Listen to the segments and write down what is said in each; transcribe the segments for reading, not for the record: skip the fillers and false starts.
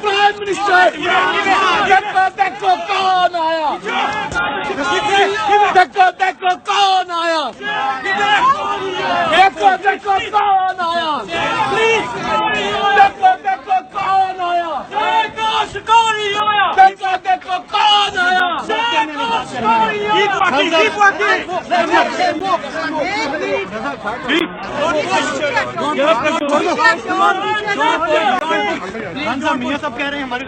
Prime minister देखो कौन आया, देखो कौन आया, देखो कौन आया, देखो कौन आया, देखो कौन आया। मियां सब कह रहे हैं हमारी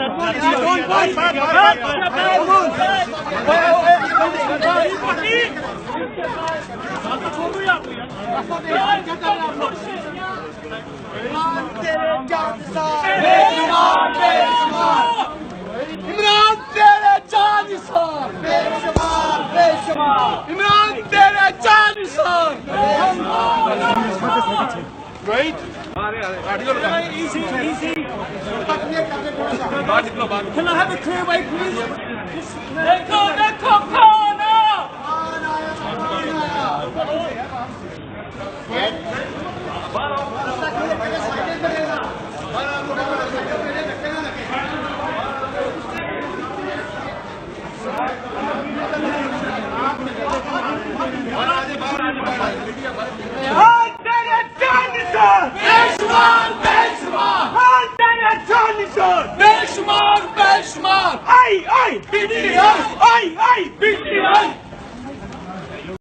इमरान तेरे जानिसार, इमरान तेरे Jannisar. Right? Easy. Can I have a clear way, please? देखो